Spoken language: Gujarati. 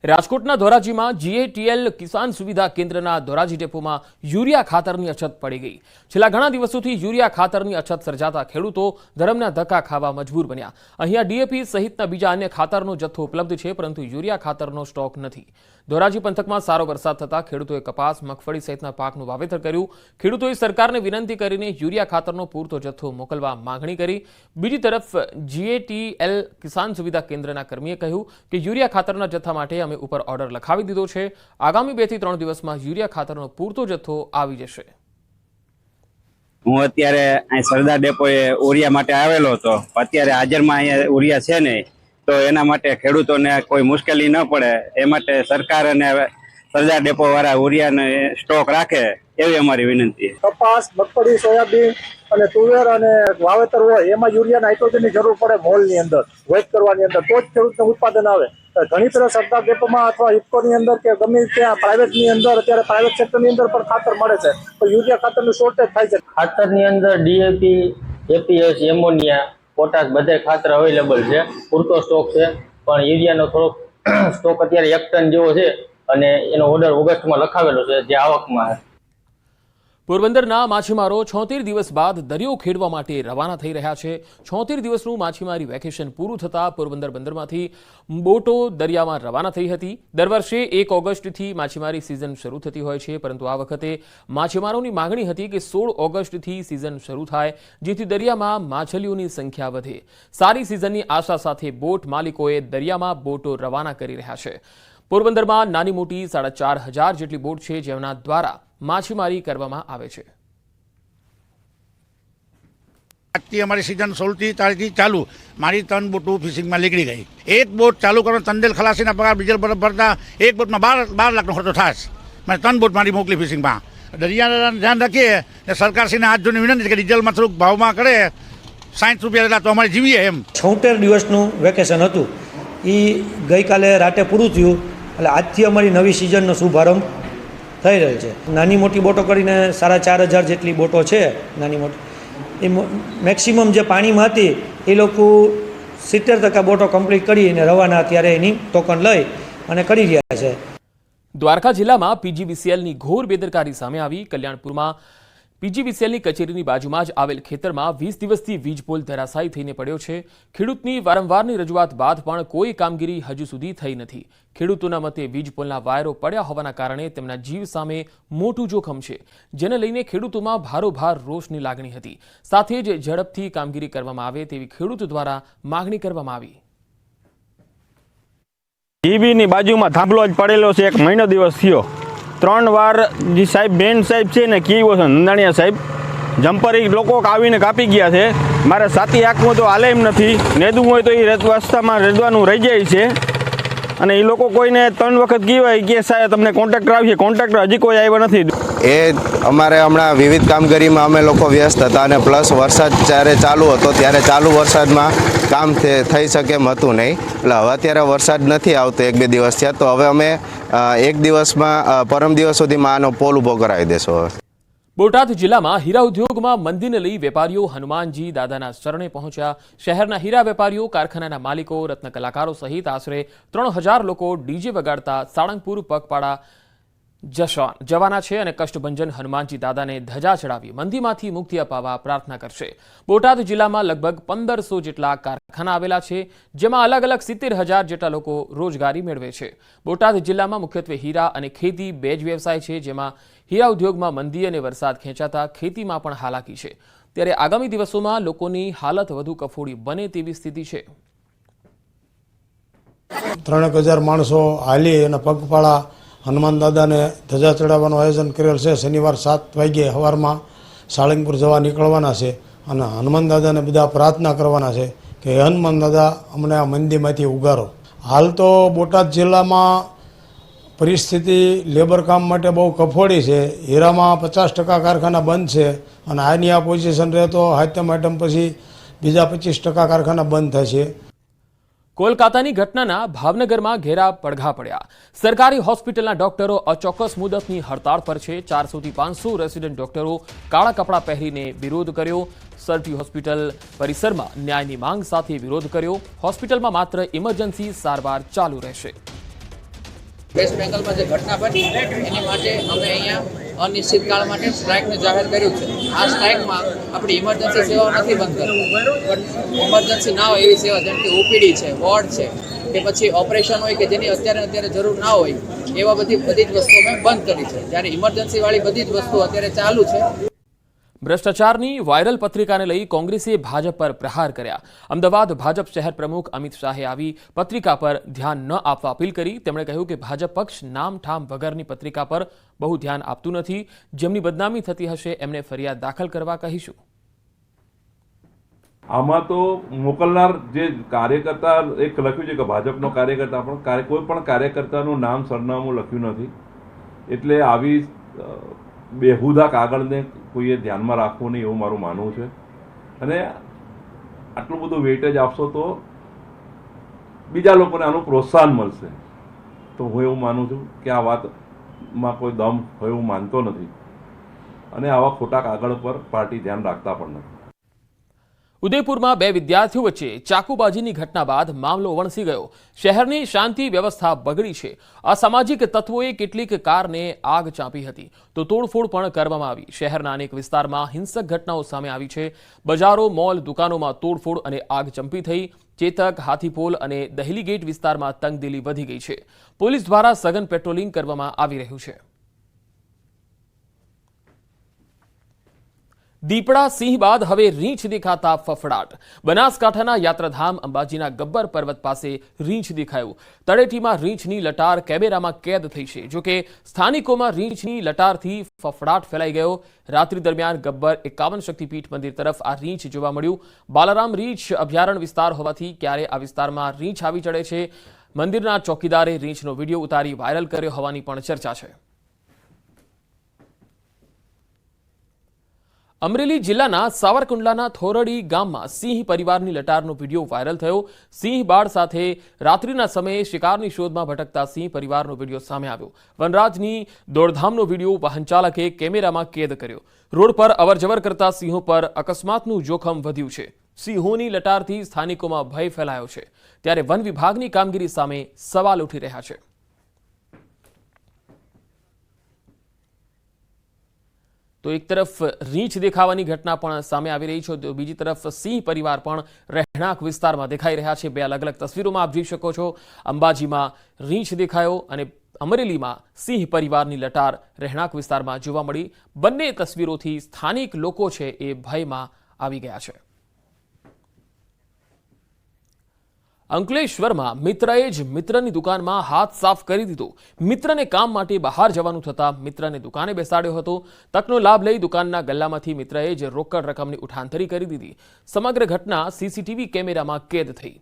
રાજકોટના ધોરાજીમાં જીએટીએલ કિસાન સુવિધા કેન્દ્રના ધોરાજી ડેપોમાં યુરિયા ખાતરની અછત પડી ગઈ। છેલ્લા ઘણા દિવસોથી યુરિયા ખાતરની અછત સર્જાતા ખેડૂતો ધરમના ધક્કા ખાવા મજબૂર બન્યા। અહીંયા ડીએપી સહિતના બીજા અન્ય ખાતરનો જથ્થો ઉપલબ્ધ છે, પરંતુ યુરિયા ખાતરનો સ્ટોક નથી। ધોરાજી પંથકમાં સારો વરસાદ થતા ખેડૂતોએ કપાસ, મગફળી સહિતના પાકનું વાવેતર કર્યું। ખેડૂતોએ સરકારને વિનંતી કરીને યુરિયા ખાતરનો પૂરતો જથ્થો મોકલવા માંગણી કરી। બીજી તરફ જીએટીએલ કિસાન સુવિધા કેન્દ્રના કર્મીએ કહ્યું કે યુરિયા ખાતરના જથ્થા માટે અમે ઉપર ઓર્ડર લખાવી દીધો છે। આગામી 2 થી 3 દિવસમાં યુરિયા ખાતરનો પૂરતો જથ્થો આવી જશે। હું અત્યારે અહીં સરદાર ડેપોએ ઉરિયા માટે આવેલો હતો। અત્યારે હાજરમાં અહીંયા ઉરિયા છે નહીં, તો એના માટે ખેડૂતોને કોઈ મુશ્કેલી ન પડે એ માટે સરકાર અને સરદાર ડેપો વાળા ઉરિયાને સ્ટોક રાખે એવી અમારી વિનંતી છે। કપાસ, મગફળી, સોયાબીન અને તુવેર અને વાવેતર હોય એમાં યુરિયા નાઇટ્રોજનની જરૂર પડે મોલની અંદર વેચ કરવાની અંદર, તો જ ખેડૂતને ઉત્પાદન આવે। ઘણી ફેર સરદાર ડેપોમાં અથવા ઇફકોની અંદર કે ગમે ત્યાં પ્રાઇવેટની અંદર અત્યારે પ્રાઇવેટ સેક્ટરની અંદર પણ ખાતર મળે છે, તો યુરિયા ખાતરનું શોર્ટેજ થાય છે। ખાતરની અંદર ડીએપી, એપીએસ, એમોનિયા, પોટાશ બધે ખાતર અવેલેબલ છે, પૂરતો સ્ટોક છે। પણ યુરિયાનો થોડોક સ્ટોક અત્યારે 1 ટન જેવો છે અને એનો ઓર્ડર ઓગસ્ટમાં લખાવેલો છે, જે આવકમાં છે। પોરબંદરના માછીમારો 76 દિવસ બાદ દરિયો ખેડવા માટે રવાના થઈ રહ્યા છે। 76 દિવસનું માછીમારી વેકેશન પૂરું થતાં પોરબંદર બંદરમાંથી બોટો દરિયામાં રવાના થઈ હતી। દર વર્ષે 1 ઓગસ્ટથી માછીમારી સિઝન શરૂ થતી હોય છે, પરંતુ આ વખતે માછીમારોની માંગણી હતી કે 16 ઓગસ્ટથી સિઝન શરૂ થાય, જેથી દરિયામાં માછલીઓની સંખ્યા વધે। સારી સિઝનની આશા સાથે બોટ માલિકોએ દરિયામાં બોટો રવાના કરી રહ્યા છે। પોરબંદરમાં નાની મોટી 4500 જેટલી બોટ છે, જેના દ્વારા માછીમારી કરવામાં આવે છે। આજથી અમારી સિઝન 16 તારીખથી ચાલુ, મારી 3 બોટો ફિશિંગમાં નીકળી ગઈ। એક બોટ ચાલુ કરવાનો તંદેલ ખલાસીના પગાર ડીઝલ બરફ ભરતા એક બોટમાં 12 લાખનો ખર્ચો થાય। મેં 3 બોટ મારી મોકલી ફિશિંગમાં। દરિયાના ધ્યાન રાખીએ ને સરકારશ્રીને હાથ જોઈને વિનંતી છે કે ડીઝલમાં થોડુંક ભાવમાં કરે, 60 રૂપિયા એટલા તો અમારે જીવીએ એમ। 76 દિવસનું વેકેશન હતું, એ ગઈકાલે રાતે પૂરું થયું, એટલે આજથી અમારી નવી સિઝનનો શુભારંભ થઈ રહેલ છે। નાની મોટી બોટો કરીને 4500 જેટલી બોટો છે। નાની મોટી એ મેક્સિમમ જે પાણીમાં હતી એ લોકો 70% બોટો કમ્પ્લીટ કરીને રવાના અત્યારે એની ટોકન લઈ અને કરી રહ્યા છે। દ્વારકા જિલ્લામાં પીજીવીસીએલની ઘોર બેદરકારી સામે આવી। કલ્યાણપુરમાં પીજીવીસીએલની કચેરીની બાજુમાં જ આવેલ ખેતરમાં 20 દિવસથી વીજ પોલ ધરાશાયી થઈને પડ્યો છે। ખેડૂતની વારંવારની રજૂઆત બાદ પણ કોઈ કામગીરી હજુ સુધી થઈ નથી। ખેડૂતોના મતે વીજ પોલના વાયરો પડ્યા હોવાના કારણે તેમના જીવ સામે મોટું જોખમ છે, જેને લઈને ખેડૂતોમાં ભારોભાર રોષની લાગણી હતી। સાથે જ ઝડપથી કામગીરી કરવામાં આવે તેવી ખેડૂતો દ્વારા માંગણી કરવામાં આવી। જીબીની બાજુમાં થાંભલો જ પડેલો છે, 1 મહિનો દિવસ થયો। 3 વાર જે સાહેબ બેન સાહેબ છે ને કીવો છે નંદાણીયા સાહેબ, જમ્પરી લોકો આવીને કાપી ગયા છે। મારે સાથી આંખમાં તો હાલે એમ નથી, નેદવું હોય તો એ રસ્તામાં રેદવાનું રહી જાય છે। અને એ લોકો કોઈને 3 વખત કહેવાય કે સાહેબ તમને કોન્ટ્રાક્ટર આવીએ, કોન્ટ્રાક્ટર હજી કોઈ આવ્યા નથી। એ અમારે હમણાં વિવિધ કામગીરીમાં અમે લોકો વ્યસ્ત હતા, અને પ્લસ વરસાદ જ્યારે ચાલુ હતો ત્યારે ચાલુ વરસાદમાં કામ થઈ શકે એમ હતું નહીં। એટલે હવે અત્યારે વરસાદ નથી આવતો, 1-2 દિવસ થયા, તો હવે અમે 1 દિવસમાં પરમ દિવસ સુધીમાં આનો પોલ ઊભો કરાવી દેશો। બોટાદ જિલ્લામાં હીરા ઉદ્યોગમાં મંદીને લઈ વેપારીઓ હનુમાનજી દાદાના શરણે પહોંચ્યા। શહેરના હીરા વેપારીઓ, કારખાનાના માલિકો, રત્ન કલાકારો સહિત આશરે 3000 લોકો ડીજે વગાડતા સાળંગપુર પગપાળા જવાના છે અને કષ્ટભંજન હનુમાનજી દાદાને ધજા ચડાવી મંદીમાંથી મુક્તિ અપાવવા પ્રાર્થના કરશે। બોટાદ જિલ્લામાં લગભગ 1500 જેટલા કારખાના આવેલા છે, જેમાં અલગ અલગ 70,000 જેટલા લોકો રોજગારી મેળવે છે। બોટાદ જિલ્લામાં મુખ્યત્વે હીરા અને ખેતી 2 જ વ્યવસાય છે, જેમાં હીરા ઉદ્યોગમાં મંદી અને વરસાદ ખેંચાતા ખેતીમાં પણ હાલાકી છે। ત્યારે આગામી દિવસોમાં લોકોની હાલત વધુ કફોડી બને તેવી સ્થિતિ છે। 3000 માણસો હાલી અને પગપાળા હનુમાન દાદાને ધજા ચડાવવાનું આયોજન કરેલ છે। શનિવાર 7 વાગ્યે સવારમાં સાળંગપુર જવા નીકળવાના છે, અને હનુમાન દાદાને બધા પ્રાર્થના કરવાના છે કે હનુમાન દાદા અમને આ મંદીમાંથી ઉગારો। હાલ તો બોટાદ જિલ્લામાં પરિસ્થિતિ લેબર કામ માટે બહુ કફોડી છે। હીરામાં 50% કારખાના બંધ છે, અને આની આ પોઝિશન રહે તો હાથમ આઈટમ પછી બીજા 25% કારખાના બંધ થશે। કોલકાતાની ઘટનાના ભાવનગરમાં ઘેરા પડઘા પડ્યા। સરકારી હોસ્પિટલના ડોક્ટરો અચોક્કસ મુદતની હડતાળ પર છે। 400 થી 500 રેસિડેન્ટ ડોક્ટરો કાળા કપડાં પહેરીને વિરોધ કર્યો। સરટી હોસ્પિટલ પરિસરમાં ન્યાયની માંગ સાથે વિરોધ કર્યો। હોસ્પિટલમાં માત્ર ઇમરજન્સી સારવાર ચાલુ રહેશે। વેસ્ટ બેંગલમાં જે ઘટના બની એની માટે અમે અહીંયા અનિશ્ચિત કાળ માટે સ્ટ્રાઇકને જાહેર કર્યું છે. આ સ્ટ્રાઇકમાં આપણી ઇમરજન્સી સેવાઓ નથી બંધ કરવી, પણ ઇમરજન્સી ના હોય એવી સેવા જેમ કે ઓપીડી છે, વોર્ડ છે, કે પછી ઓપરેશન હોય કે જેની અત્યારે જરૂર ના હોય એવા બધી જ વસ્તુઓ અમે બંધ કરી છે. જ્યારે ઇમરજન્સી વાળી બધી જ વસ્તુઓ અત્યારે ચાલુ છે. ભ્રષ્ટાચારની વાયરલ પત્રિકાને લઈ કોંગ્રેસે ભાજપ પર પ્રહાર કર્યા. અમદાવાદ ભાજપ શહેર પ્રમુખ અમિત શાહે આવી પત્રિકા પર ધ્યાન ન આપવા અપીલ કરી. તેમણે કહ્યું કે ભાજપ પક્ષ નામ ઠામ વગરની પત્રિકા પર બહુ ધ્યાન આપતું નથી. જેમની બદનામી થતી હશે એમને ફરિયાદ દાખલ કરવા કહીશું. આમાં તો મોકલનાર જે કાર્યકર્તા એક લખ્યું છે કે ભાજપનો કાર્યકર્તા, પણ કોઈ પણ કાર્યકર્તાનું નામ સરનામું લખ્યું નથી. એટલે આવી બેહુદા કાગળને કોઈએ ધ્યાનમાં રાખવું નહીં એવું મારું માનવું છે. અને આટલું બધું વેઇટેજ આપશો તો બીજા લોકોને આનું પ્રોત્સાહન મળશે. તો હું એવું માનું છું કે આ વાતમાં કોઈ દમ હોય એવું માનતો નથી, અને આવા ખોટા કાગળ પર પાર્ટી ધ્યાન રાખતા પણ નથી. ઉદયપુરમાં બે વિદ્યાર્થીઓ વચ્ચે ચાકુબાજીની ઘટના બાદ મામલો વણસી ગયો. શહેરની શાંતિ વ્યવસ્થા બગડી છે. અસામાજિક તત્વોએ કેટલીક કારને આગ ચાંપી હતી તો તોડફોડ પણ કરવામાં આવી. શહેરના અનેક વિસ્તારમાં હિંસક ઘટનાઓ સામે આવી છે. બજારો, મોલ, દુકાનોમાં તોડફોડ અને આગ ચંપી થઈ. ચેતક, હાથીપોલ અને દહેલી ગેટ વિસ્તારમાં તંગદિલી વધી ગઈ છે. પોલીસ દ્વારા સઘન પેટ્રોલિંગ કરવામાં આવી રહ્યું છે. દીપડા સિંહ બાદ હવે રીંછ દેખાતા ફફડાટ. બનાસકાંઠાના યાત્રાધામ અંબાજીના ગબ્બર પર્વત પાસે રીંછ દેખાયું. તળેટીમાં રીંછની લટાર કેમેરામાં કેદ થઈ છે. જોકે સ્થાનિકોમાં રીંછની લટારથી ફફડાટ ફેલાઈ ગયો. રાત્રિ દરમિયાન ગબ્બર 51 શક્તિપીઠ મંદિર તરફ આ રીંછ જોવા મળ્યું. બાલારામ રીંછ અભયારણ્ય વિસ્તાર હોવાથી ક્યારે આ વિસ્તારમાં રીંછ આવી ચડે છે. મંદિરના ચોકીદારે રીંછનો વિડીયો ઉતારી વાયરલ કર્યો હોવાની પણ ચર્ચા છે. અમરેલી જિલ્લાના સાવરકુંડલાના થોરડી ગામમાં સિંહ પરિવારની લટારનો વિડીયો વાયરલ થયો. સિંહ બાળ સાથે રાત્રિના સમયે શિકારની શોધમાં ભટકતા સિંહ પરિવારનો વિડીયો સામે આવ્યો. વનરાજની દોડધામનો વિડીયો વાહન ચાલકે કેમેરામાં કેદ કર્યો. રોડ પર અવરજવર કરતા સિંહો પર અકસ્માતનું જોખમ વધ્યું છે. સિંહોની લટારથી સ્થાનિકોમાં ભય ફેલાયો છે. ત્યારે વન વિભાગની કામગીરી સામે સવાલ ઉઠી રહ્યા છે. તો એક તરફ રીંછ દેખાવાની ઘટના પણ સામે આવી રહી છે, તો બીજી તરફ સિંહ પરિવાર પણ રહેણાંક વિસ્તારમાં દેખાઈ રહ્યા છે. બે અલગ અલગ તસવીરોમાં આપ જોઈ શકો છો. અંબાજીમાં રીંછ દેખાયો અને અમરેલીમાં સિંહ પરિવારની લટાર રહેણાંક વિસ્તારમાં જોવા મળી. બંને તસવીરોથી સ્થાનિક લોકો છે એ ભયમાં આવી ગયા છે. અંકલેશ્વરમાં મિત્રએ જ મિત્રની દુકાનમાં હાથ સાફ કરી દીધો. મિત્રને કામ માટે બહાર જવાનું થતાં મિત્રને દુકાને બેસાડ્યો હતો. તકનો લાભ લઈ દુકાનના ગલ્લામાંથી મિત્રએ જ રોકડ રકમની ઉઠાંતરી કરી દીધી. સમગ્ર ઘટના સીસીટીવી કેમેરામાં કેદ થઈ.